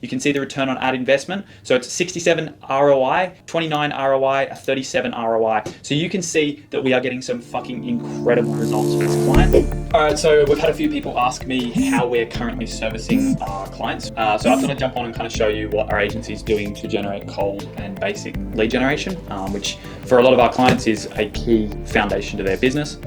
you can see the return on ad investment. So it's 67 ROI, 29 ROI, a 37 ROI. So you can see that we are getting some fucking incredible results for this client. All right, so we've had a few people ask me how we're currently servicing our clients. So I thought I'd jump on and kind of show you what our agency is doing to generate cold and basic lead generation, which for a lot of our clients is a key foundation to their business.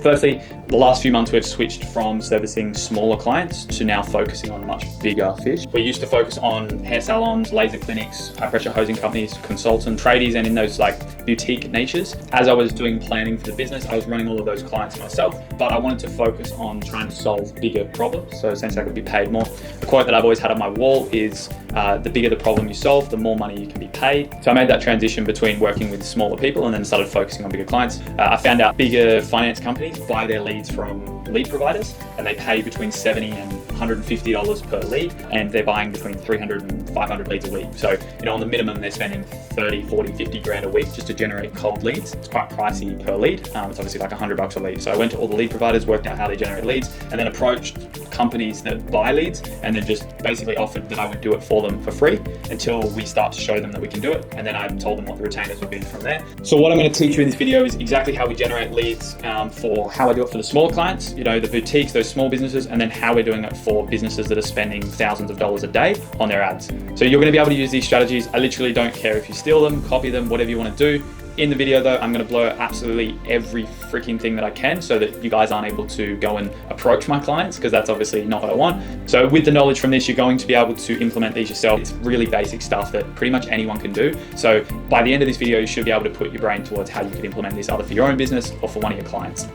Firstly, the last few months we've switched from servicing smaller clients to now focusing on much bigger fish. We used to focus on hair salons, laser clinics, high pressure hosing companies, consultants, tradies, and in those like boutique niches. As I was doing planning for the business, I was running all of those clients myself, but I wanted to focus on trying to solve bigger problems. So essentially I could be paid more. The quote that I've always had on my wall is, the bigger the problem you solve, the more money you can be paid. So I made that transition between working with smaller people and then started focusing on bigger clients. I found out bigger finance companies buy their leads from lead providers, and they pay between $70 and $150 per lead, and they're buying between 300 and 500 leads a week. So, on the minimum, they're spending 30, 40, 50 grand a week just to generate cold leads. It's quite pricey per lead. It's obviously like $100 a lead. So I went to all the lead providers, worked out how they generate leads, and then approached companies that buy leads, and then just basically offered that I would do it for them for free until we start to show them that we can do it. And then I told them what the retainers would be from there. So what I'm going to teach you in this video is exactly how we generate leads for how I do it for the smaller clients, the boutiques, those small businesses, and then how we're doing it for businesses that are spending thousands of dollars a day on their ads. So you're going to be able to use these strategies. I literally don't care if you steal them, copy them, whatever you want to do. In the video though, I'm going to blur absolutely every freaking thing that I can so that you guys aren't able to go and approach my clients, because that's obviously not what I want. So with the knowledge from this, you're going to be able to implement these yourself. It's really basic stuff that pretty much anyone can do. So by the end of this video, you should be able to put your brain towards how you can implement this either for your own business or for one of your clients.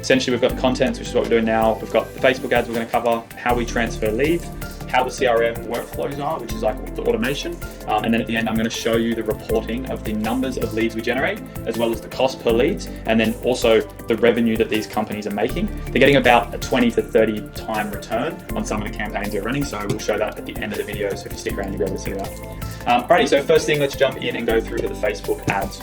Essentially, we've got the content, which is what we're doing now. We've got the Facebook ads we're going to cover, how we transfer leads, how the CRM workflows are, which is like the automation. And then at the end, I'm going to show you the reporting of the numbers of leads we generate, as well as the cost per leads, and then also the revenue that these companies are making. They're getting about a 20 to 30 time return on some of the campaigns they're running. So we'll show that at the end of the video. So if you stick around, you'll be able to see that. Alrighty, so first thing, let's jump in and go through to the Facebook ads.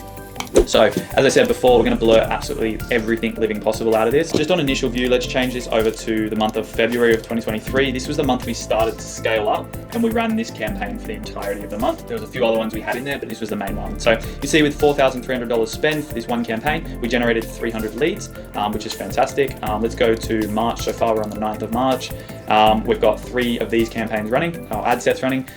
So as I said before, we're going to blur absolutely everything living possible out of this. Just on initial view, let's change this over to the month of February of 2023. This was the month we started to scale up, and we ran this campaign for the entirety of the month. There was a few other ones we had in there, but this was the main one. So you see with $4,300 spent for this one campaign, we generated 300 leads, which is fantastic. Let's go to March. So far we're on the 9th of March. We've got 3 of these campaigns running, ad sets running.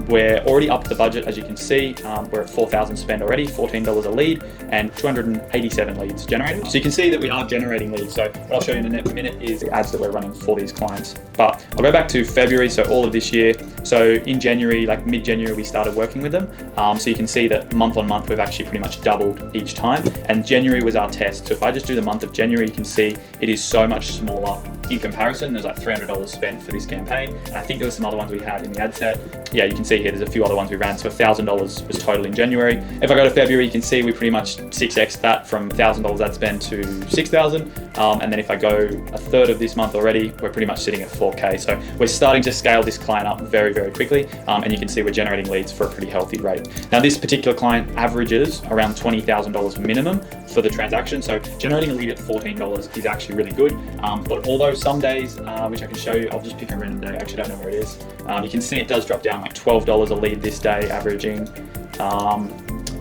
We're already up the budget, as you can see. We're at 4,000 spent already, $14 a lead, and 287 leads generated. So you can see that we are generating leads. So what I'll show you in a minute is the ads that we're running for these clients. But I'll go back to February, so all of this year. So in January, like mid-January, we started working with them. So you can see that month on month, we've actually pretty much doubled each time. And January was our test. So if I just do the month of January, you can see it is so much smaller in comparison. There's like $300 spent for this campaign. And I think there were some other ones we had in the ad set. Yeah, you can see here, there's a few other ones we ran. So $1,000 was total in January. If I go to February, you can see we pretty much 6x that from $1,000 ad spend to $6,000. And then if I go a third of this month already, we're pretty much sitting at 4K. So we're starting to scale this client up very, very quickly. And you can see we're generating leads for a pretty healthy rate. Now, this particular client averages around $20,000 minimum for the transaction. So generating a lead at $14 is actually really good. But although some days, which I can show you, I'll just pick a random day. I actually don't know where it is. You can see it does drop down like $12 a lead this day, averaging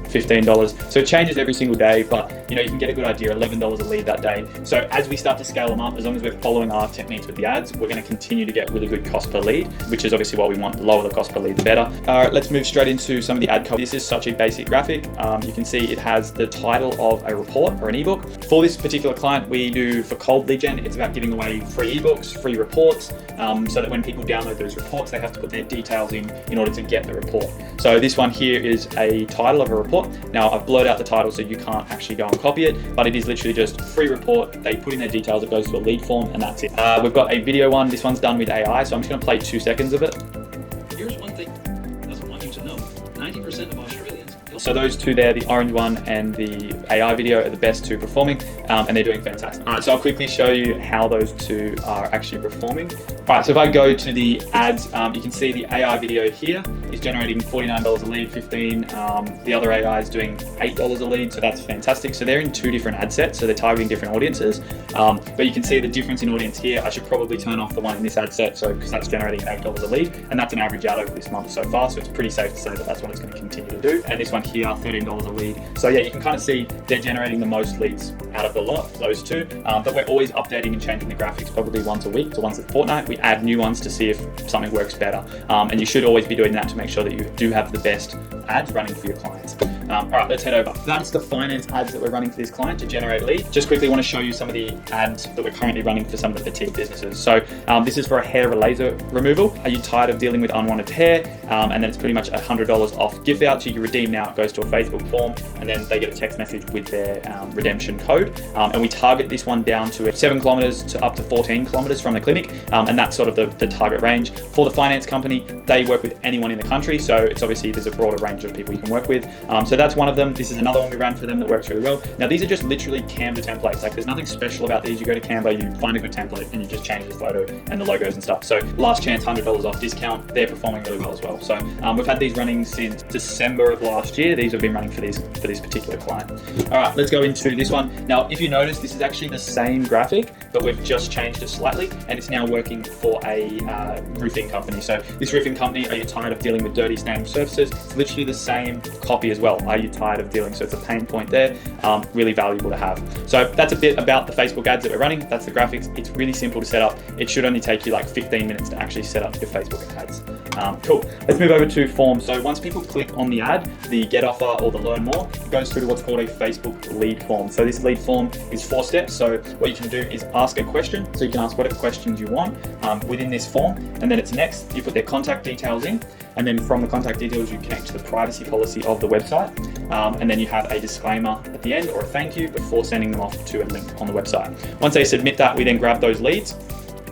$15. So it changes every single day, but you can get a good idea, $11 a lead that day. So as we start to scale them up, as long as we're following our techniques with the ads, we're going to continue to get really good cost per lead, which is obviously what we want. The lower the cost per lead, the better. All right, let's move straight into some of the ad copy. This is such a basic graphic. You can see it has the title of a report or an ebook. For this particular client, we do for cold lead gen, it's about giving away free ebooks, free reports, so that when people download those reports, they have to put their details in order to get the report. So this one here is a title of a report. Now I've blurred out the title so you can't actually go and copy it, but it is literally just free report. They put in their details, it goes to a lead form, and that's it. We've got a video one. This one's done with AI, so I'm just going to play 2 seconds of it. Here's one thing I doesn't want you to know. 90% of Australians So those two there, the orange one and the AI video, are the best two performing, and they're doing fantastic. All right, so I'll quickly show you how those two are actually performing. All right, so if I go to the ads, you can see the AI video here is generating $49 a lead, 15. The other AI is doing $8 a lead, so that's fantastic. So they're in two different ad sets, so they're targeting different audiences. But you can see the difference in audience here. I should probably turn off the one in this ad set, so because that's generating $8 a lead, and that's an average out over this month so far. So it's pretty safe to say that that's what it's going to continue to do. And this one here, $13 a lead. So yeah, you can kind of see they're generating the most leads out of the lot, those two. But we're always updating and changing the graphics probably once a week to once a fortnight. We add new ones to see if something works better. And you should always be doing that to make sure that you do have the best ads running for your clients. All right, let's head over. That's the finance ads that we're running for this client to generate leads. Just quickly want to show you some of the ads that we're currently running for some of the petite businesses. So this is for a hair laser removal. Are you tired of dealing with unwanted hair? And then it's pretty much $100 off gift voucher. You redeem now, it goes to a Facebook form, and then they get a text message with their redemption code. And we target this one down to 7 kilometers to up to 14 kilometers from the clinic. And that's sort of the target range. For the finance company, they work with anyone in the country. So it's obviously, there's a broader range of people you can work with. So that's one of them. This is another one we ran for them that works really well. Now these are just literally Canva templates. Like there's nothing special about these. You go to Canva, you find a good template, and you just change the photo and the logos and stuff. So last chance, $100 off discount. They're performing really well as well. So we've had these running since December of last year. These have been running for this particular client. All right, let's go into this one. Now, if you notice, this is actually the same graphic, but we've just changed it slightly, and it's now working for a roofing company. So this roofing company, are you tired of dealing with dirty stained surfaces? It's literally the same copy as well. Are you tired of dealing? So it's a pain point there, really valuable to have. So that's a bit about the Facebook ads that we're running. That's the graphics. It's really simple to set up. It should only take you like 15 minutes to actually set up your Facebook ads. Cool. Let's move over to forms. So once people click on the ad, the get offer or the learn more, it goes through to what's called a Facebook lead form. So this lead form is 4 steps. So what you can do is ask a question. So you can ask whatever questions you want within this form, and then it's next, you put their contact details in, and then from the contact details, you connect to the privacy policy of the website. And then you have a disclaimer at the end or a thank you before sending them off to a link on the website. Once they submit that, we then grab those leads.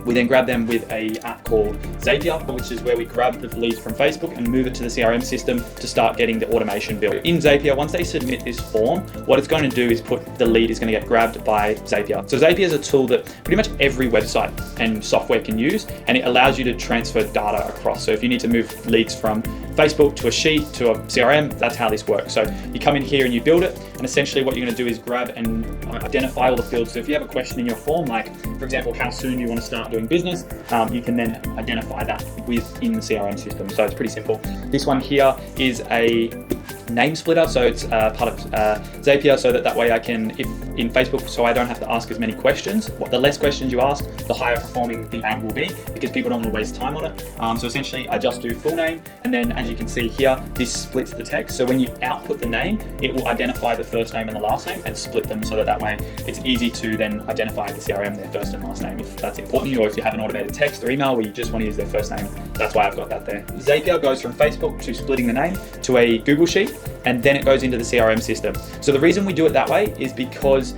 We then grab them with an app called Zapier, which is where we grab the leads from Facebook and move it to the CRM system to start getting the automation built. In Zapier, once they submit this form, what it's going to do is the lead is going to get grabbed by Zapier. So Zapier is a tool that pretty much every website and software can use, and it allows you to transfer data across. So if you need to move leads from Facebook to a sheet to a CRM, that's how this works. So you come in here and you build it, and essentially what you're going to do is grab and identify all the fields. So if you have a question in your form, like for example, how soon you want to start doing business, you can then identify that within the CRM system. So it's pretty simple. This one here is a name splitter, so it's part of Zapier, so that way I can, if in Facebook, so I don't have to ask as many questions. The less questions you ask, the higher performing the ad will be, because people don't want to waste time on it. So essentially I just do full name, and then as you can see here, this splits the text. So when you output the name, it will identify the first name and the last name and split them, so that way it's easy to then identify the CRM their first and last name if that's important, or if you have an automated text or email where you just want to use their first name. That's why I've got that there. Zapier goes from Facebook to splitting the name to a Google Sheet, and then it goes into the CRM system. So the reason we do it that way is because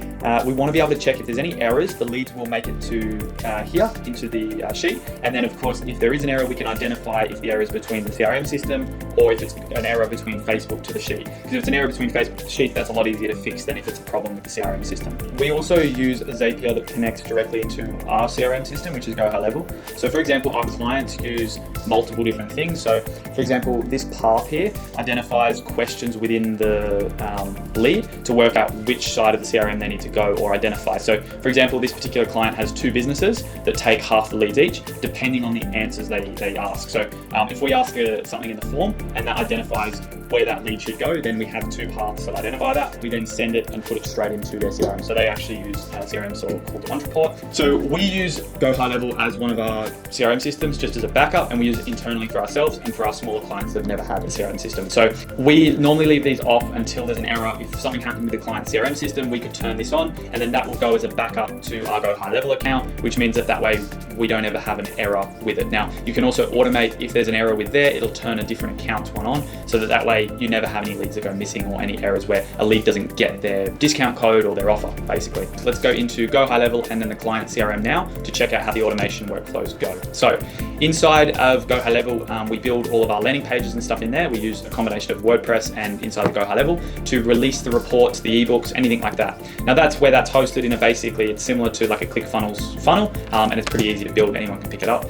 we want to be able to check if there's any errors. The leads will make it to here into the sheet, and then of course if there is an error, we can identify if the error is between the CRM system or if it's an error between Facebook to the sheet. Because if it's an error between Facebook to the sheet, that's a lot easier to fix than if it's a problem with the CRM system. We also use Zapier that connects directly into our CRM system, which is Go High Level. So for example, our clients use multiple different things. So for example, this path here identifies questions within the lead to work out which side of the CRM they need to go or identify. So for example, this particular client has 2 businesses that take half the leads each, depending on the answers they ask. So if we ask something in the form and that identifies where that lead should go, then we have 2 paths that identify that. We then send it and put it straight into their CRM. So they actually use a CRM called the Launch Report. So we use Go High Level as one of our CRM systems just as a backup, and we use it internally for ourselves and for our smaller clients that have never had a CRM system. So we normally leave these off until there's an error. If something happened with the client's CRM system, we could turn this on, and then that will go as a backup to our Go High Level account, which means that way we don't ever have an error with it. Now, you can also automate if there's an error with there, it'll turn a different account one on, so that way you never have any leads that go missing or any errors where a lead doesn't get their discount code or their offer, basically. Let's go into Go High Level and then the client CRM now to check out how the automation workflows go. So inside of Go High Level, we build all of our landing pages and stuff in there. We use a combination of WordPress and inside the Go High Level to release the reports, the ebooks, anything like that. Now that's where that's hosted in basically, it's similar to like a ClickFunnels funnel, and it's pretty easy to build. Anyone can pick it up.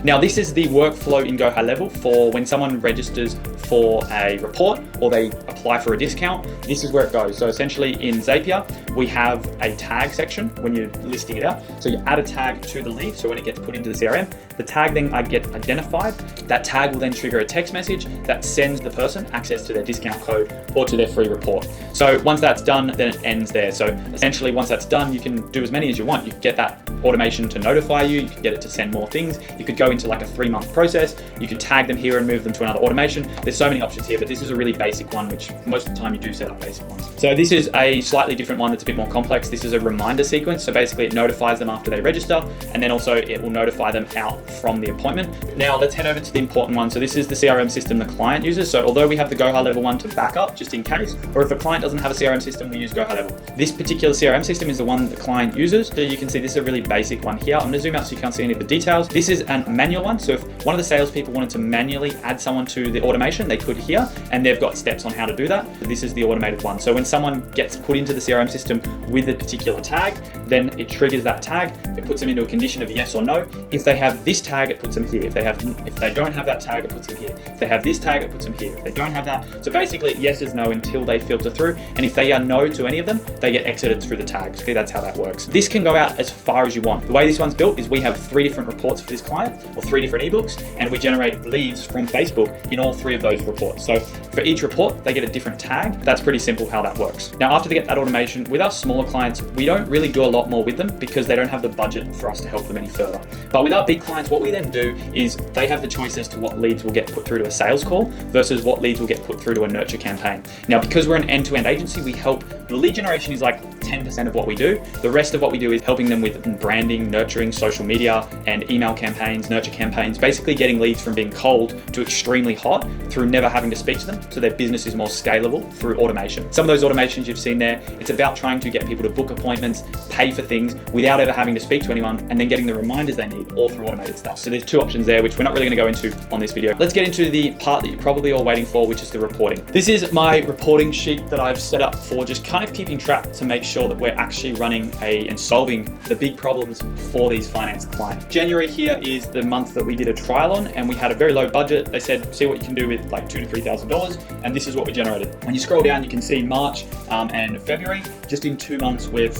Now this is the workflow in Go High Level for when someone registers for a report or they apply for a discount. This is where it goes. So essentially in Zapier, we have a tag section when you're listing it out. So you add a tag to the lead. So when it gets put into the CRM, the tag then gets identified. That tag will then trigger a text message that sends the person access to their discount code or to their free report. So once that's done, then it ends there. So essentially once that's done, you can do as many as you want. You can get that automation to notify you. You can get it to send more things. You could go into like a 3-month process. You could tag them here and move them to another automation. There's so many options here, but this is a really basic one, which most of the time you do set up basic ones. So this is a slightly different one that's a bit more complex. This is a reminder sequence. So basically it notifies them after they register, and then also it will notify them out from the appointment. Now let's head over to the important one. So this is the CRM system the client uses. So although we have the Go High Level one to back up just in case, or if a client doesn't have a CRM system, we use Go High Level. This particular CRM system is the one the client uses. So you can see this is a really basic one here. I'm going to zoom out so you can't see any of the details. This is a manual one. So if one of the salespeople wanted to manually add someone to the automation, they could here, and they've got steps on how to do that. This is the automated one. So when someone gets put into the CRM system with a particular tag, then it triggers that tag. It puts them into a condition of yes or no. If they have this tag, it puts them here. If they don't have that tag, it puts them here. If they have this tag, it puts them here. If they don't have that, so basically yes is no until they filter through. And if they are no to any of them, they get exited through the tags. Okay, that's how that works. This can go out as far as you want. The way this one's built is we have 3 different reports for this client, or 3 different ebooks, and we generate leads from Facebook in all 3 of those reports. So for each report, they get a different tag. That's pretty simple how that works. Now, after they get that automation, with our smaller clients, we don't really do a lot more with them because they don't have the budget for us to help them any further. But with our big clients, what we then do is they have the choice as to what leads will get put through to a sales call versus what leads will get put through to a nurture campaign. Now, because we're an end-to-end agency, we help, the lead generation is like 10% of what we do. The rest of what we do is helping them with branding, nurturing, social media, and email campaigns, nurture campaigns, basically getting leads from being cold to extremely hot through never having to speak to them, so their business is more scalable through automation. Some of those automations you've seen there, it's about trying to get people to book appointments, pay for things without ever having to speak to anyone, and then getting the reminders they need all through automated stuff. So there's 2 options there, which we're not really going to go into on this video. Let's get into the part that you're probably all waiting for, which is the reporting. This is my reporting sheet that I've set up for just kind of keeping track to make sure that we're actually running and solving the big problems for these finance clients. January here is the month that we did a trial on, and we had a very low budget. They said, see what you can do with like $2,000 to $3,000, and this is what we generated. When you scroll down, you can see March and February. Just in 2 months, we've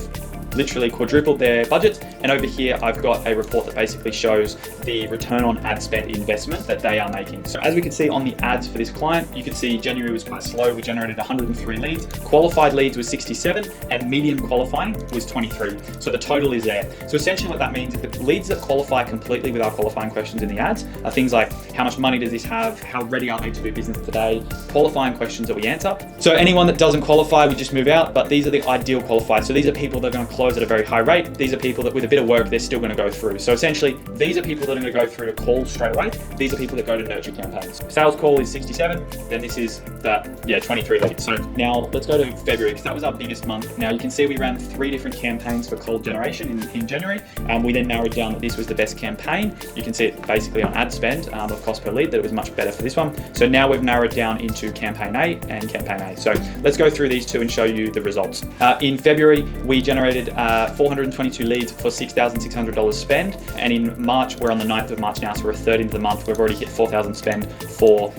literally quadrupled their budgets. And over here, I've got a report that basically shows the return on ad spend investment that they are making. So as we can see on the ads for this client, you can see January was quite slow. We generated 103 leads. Qualified leads was 67, and medium qualifying was 23. So the total is there. So essentially what that means is the leads that qualify completely with our qualifying questions in the ads are things like, how much money does this have? How ready are they to do business today? Qualifying questions that we answer. So anyone that doesn't qualify, we just move out, but these are the ideal qualified. So these are people that are going to close at a very high rate. These are people that with a bit of work, they're still going to go through. So essentially, these are people that are going to go through to call straight away. These are people that go to nurture campaigns. Sales call is 67, then this is that, 23 leads. So now let's go to February, because that was our biggest month. Now you can see we ran 3 different campaigns for cold generation in January. We then narrowed down that this was the best campaign. You can see it basically on ad spend of cost per lead, that it was much better for this one. So now we've narrowed down into campaign A and campaign A. So let's go through these 2 and show you the results. In February, we generated 422 leads for $6,600 spend. And in March, we're on the 9th of March now, so we're a third into the month. We've already hit 4,000 spend for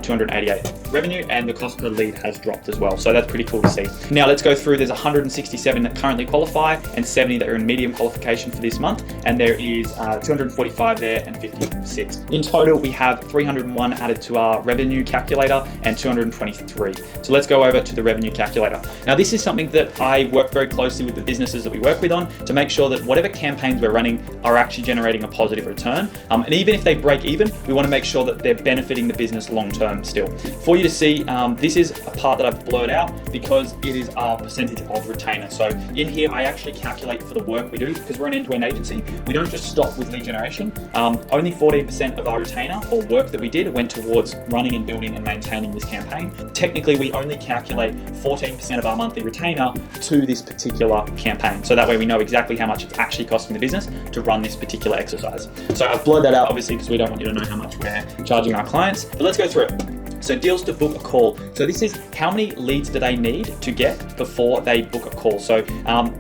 288 revenue, and the cost per lead has dropped as well. So that's pretty cool to see. Now let's go through. There's 167 that currently qualify and 70 that are in medium qualification for this month. And there is 245 there and 56. In total, we have 301 added to our revenue calculator and 223. So let's go over to the revenue calculator. Now this is something that I work very closely with the businesses businesses that we work with on to make sure that whatever campaigns we're running are actually generating a positive return. And even if they break even, we want to make sure that they're benefiting the business long term still. For you to see, this is a part that I've blurred out because it is our percentage of retainer. So in here, I actually calculate for the work we do because we're an end-to-end agency. We don't just stop with lead generation. Only 14% of our retainer or work that we did went towards running and building and maintaining this campaign. Technically, we only calculate 14% of our monthly retainer to this particular campaign. So that way we know exactly how much it's actually costing the business to run this particular exercise. So I've blurred that out obviously because we don't want you to know how much we're charging our clients, but let's go through it. So deals to book a call. So this is how many leads do they need to get before they book a call. So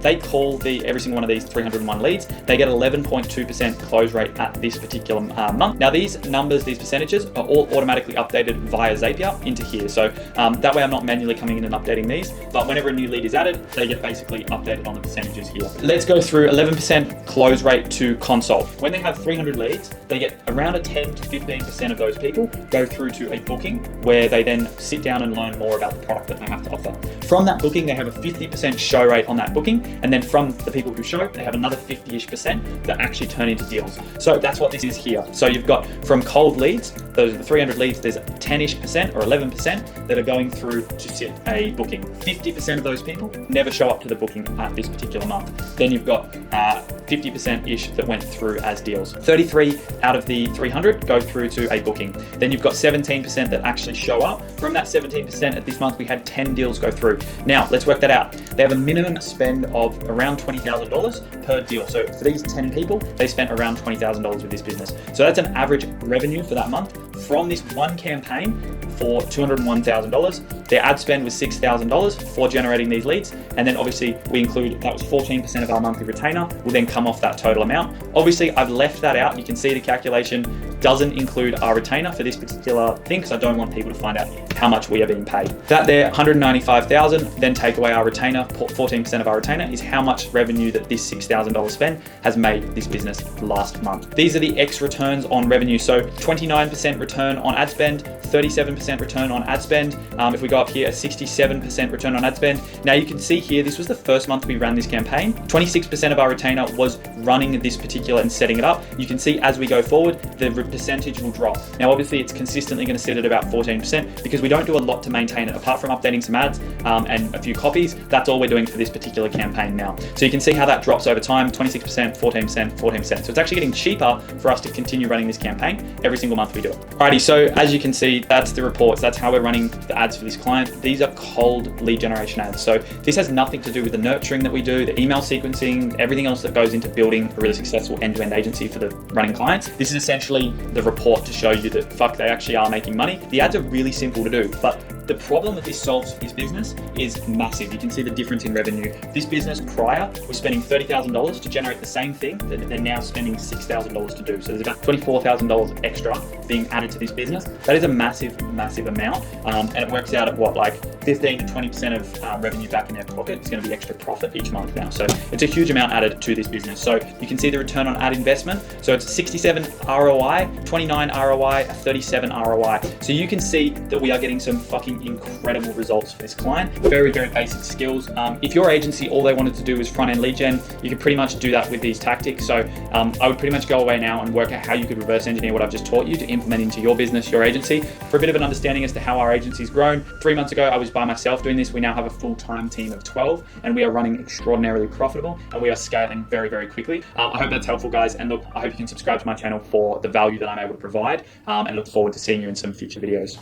they call every single one of these 301 leads. They get 11.2% close rate at this particular month. Now these numbers, these percentages are all automatically updated via Zapier into here. So that way I'm not manually coming in and updating these, but whenever a new lead is added, they get basically updated on the percentages here. Let's go through 11% close rate to consult. When they have 300 leads, they get around a 10 to 15% of those people go through to a booking where they then sit down and learn more about the product that they have to offer. From that booking, they have a 50% show rate on that booking. And then from the people who show, they have another 50-ish% that actually turn into deals. So that's what this is here. So you've got from cold leads, those are the 300 leads, there's 10-ish% or 11% that are going through to sit a booking. 50% of those people never show up to the booking at this particular month. Then you've got 50%-ish that went through as deals. 33 out of the 300 go through to a booking. Then you've got 17% that actually show up. From that 17% at this month, we had 10 deals go through. Now, let's work that out. They have a minimum spend of around $20,000 per deal. So for these 10 people, they spent around $20,000 with this business. So that's an average revenue for that month from this one campaign for $201,000. Their ad spend was $6,000 for generating these leads. And then obviously we include, that was 14% of our monthly retainer will then come off that total amount. Obviously I've left that out. You can see the calculation doesn't include our retainer for this particular thing because I don't want people to find out how much we are being paid. That there, $195,000, then take away our retainer, 14% of our retainer is how much revenue that this $6,000 spend has made this business last month. These are the X returns on revenue. So 29% return on ad spend, 37% return on ad spend. If we go up here, a 67% return on ad spend. Now you can see here, this was the first month we ran this campaign. 26% of our retainer was running this particular and setting it up. You can see as we go forward, the percentage will drop. Now, obviously it's consistently going to sit at about 14% because we don't do a lot to maintain it apart from updating some ads and a few copies. That's all we're doing for this particular campaign now. So you can see how that drops over time, 26%, 14%, 14%. So it's actually getting cheaper for us to continue running this campaign every single month we do it. Alrighty, so as you can see, that's the reports. That's how we're running the ads for this client. These are cold lead generation ads. So this has nothing to do with the nurturing that we do, the email sequencing, everything else that goes into building a really successful end-to-end agency for the running clients. This is essentially the report to show you that they actually are making money. The ads are really simple to do, but the problem that this solves for this business is massive. You can see the difference in revenue. This business prior was spending $30,000 to generate the same thing that they're now spending $6,000 to do. So there's about $24,000 extra being added to this business. That is a massive, massive amount. And it works out at what, like 15 to 20% of revenue back in their pocket. It's going to be extra profit each month now. So it's a huge amount added to this business. So you can see the return on ad investment. So it's 67 ROI, 29 ROI, 37 ROI. So you can see that we are getting some fucking incredible results for this client. Very, very basic skills. If your agency, all they wanted to do was front-end lead gen, you could pretty much do that with these tactics. So I would pretty much go away now and work out how you could reverse engineer what I've just taught you to implement into your business, your agency, for a bit of an understanding as to how our agency's grown. 3 months ago, I was by myself doing this. We now have a full-time team of 12 and we are running extraordinarily profitable and we are scaling very, very quickly. I hope that's helpful, guys. And look, I hope you can subscribe to my channel for the value that I'm able to provide and look forward to seeing you in some future videos.